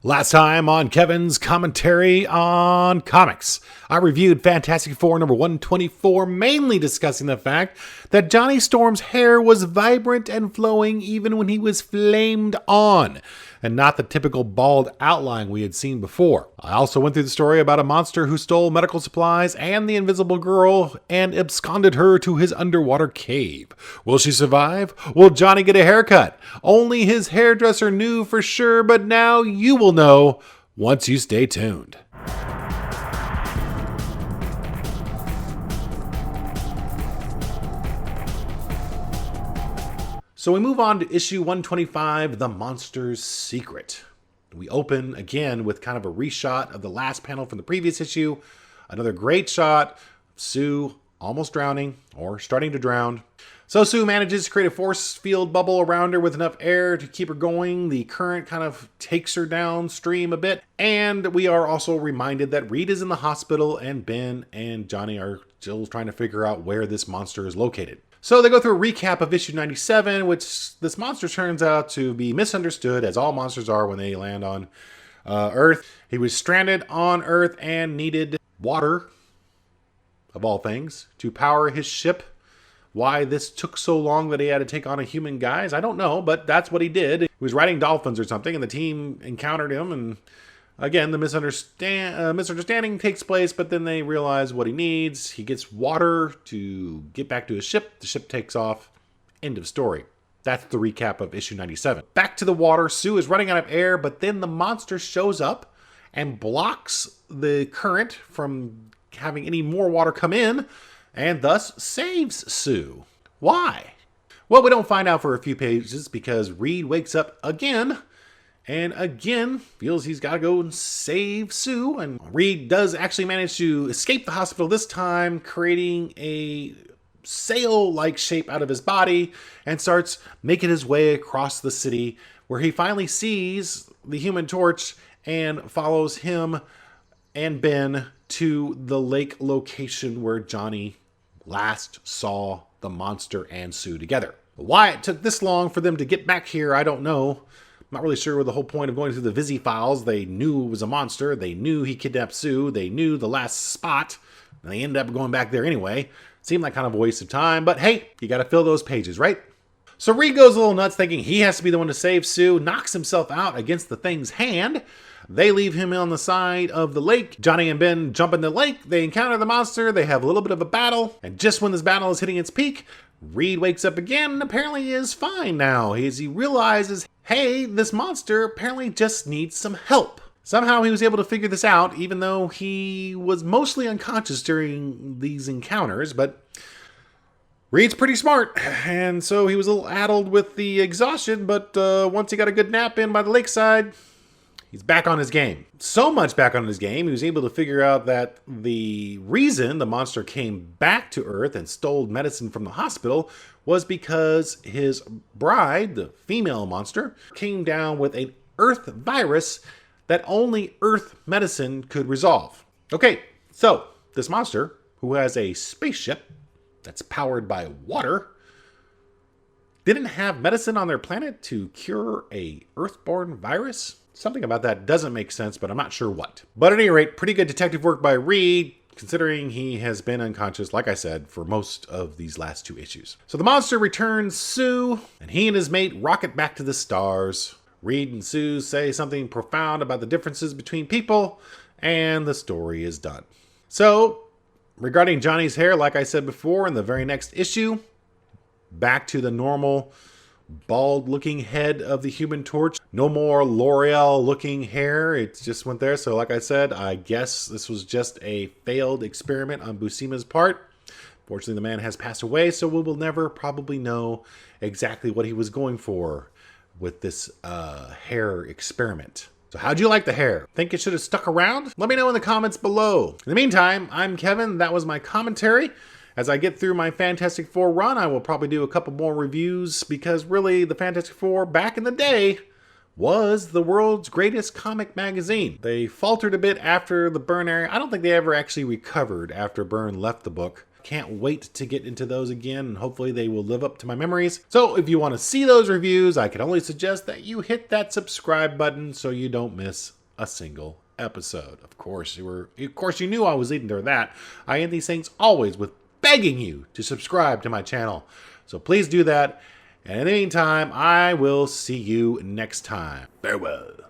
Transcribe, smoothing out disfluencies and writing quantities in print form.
Last time on Kevin's commentary on comics, I reviewed Fantastic Four number 124, mainly discussing the fact that Johnny Storm's hair was vibrant and flowing even when he was flamed on, and not the typical bald outline we had seen before. I also went through the story about a monster who stole medical supplies and the Invisible Girl and absconded her to his underwater cave. Will she survive? Will Johnny get a haircut? Only his hairdresser knew for sure, but now you will know once you stay tuned. So we move on to issue 125, The Monster's Secret. We open again with kind of a reshot of the last panel from the previous issue. Another great shot of Sue almost drowning or starting to drown. So Sue manages to create a force field bubble around her with enough air to keep her going. The current kind of takes her downstream a bit. And we are also reminded that Reed is in the hospital and Ben and Johnny are still trying to figure out where this monster is located. So they go through a recap of issue 97, which this monster turns out to be misunderstood, as all monsters are when they land on Earth. He was stranded on Earth and needed water, of all things, to power his ship. Why this took so long that he had to take on a human guise, I don't know, but that's what he did. He was riding dolphins or something, and the team encountered him, and again, the misunderstanding takes place, but then they realize what he needs. He gets water to get back to his ship. The ship takes off. End of story. That's the recap of issue 97. Back to the water. Sue is running out of air, but then the monster shows up and blocks the current from having any more water come in, and thus saves Sue. Why? Well, we don't find out for a few pages because Reed wakes up again and again feels he's got to go and save Sue. And Reed does actually manage to escape the hospital this time, creating a sail-like shape out of his body and starts making his way across the city, where he finally sees the Human Torch and follows him and Ben to the lake location where Johnny last saw the monster and Sue together. Why it took this long for them to get back here, I don't know. I'm not really sure what the whole point of going through the Visi files. They knew it was a monster. They knew he kidnapped Sue. They knew the last spot. And they ended up going back there anyway. Seemed like kind of a waste of time. But hey, you got to fill those pages, right? So Reed goes a little nuts thinking he has to be the one to save Sue. Knocks himself out against the thing's hand. They leave him on the side of the lake. Johnny and Ben jump in the lake. They encounter the monster. They have a little bit of a battle. And just when this battle is hitting its peak, Reed wakes up again and apparently is fine now as he realizes, hey, this monster apparently just needs some help. Somehow he was able to figure this out, even though he was mostly unconscious during these encounters. But Reed's pretty smart, and so he was a little addled with the exhaustion, but once he got a good nap in by the lakeside, he's back on his game. So much back on his game, he was able to figure out that the reason the monster came back to Earth and stole medicine from the hospital was because his bride, the female monster, came down with an Earth virus that only Earth medicine could resolve. Okay, so this monster, who has a spaceship that's powered by water, didn't have medicine on their planet to cure a Earthborn virus? Something about that doesn't make sense, but I'm not sure what. But at any rate, pretty good detective work by Reed, considering he has been unconscious, like I said, for most of these last two issues. So the monster returns Sue, and he and his mate rocket back to the stars. Reed and Sue say something profound about the differences between people, and the story is done. So, regarding Johnny's hair, like I said before, in the very next issue, back to the normal bald-looking head of the Human Torch. No more L'Oreal-looking hair. It just went there. So like I said, I guess this was just a failed experiment on Buscema's part. Fortunately, the man has passed away, so we will never probably know exactly what he was going for with this hair experiment. So how'd you like the hair? Think it should have stuck around? Let me know in the comments below. In the meantime, I'm Kevin. That was my commentary. As I get through my Fantastic Four run, I will probably do a couple more reviews because really the Fantastic Four back in the day was the world's greatest comic magazine. They faltered a bit after the Byrne era. I don't think they ever actually recovered after Byrne left the book. Can't wait to get into those again, and hopefully they will live up to my memories. So if you want to see those reviews, I can only suggest that you hit that subscribe button so you don't miss a single episode. Of course, you knew I was leading to that. I end these things always with begging you to subscribe to my channel. So please do that. And in the meantime, I will see you next time. Farewell.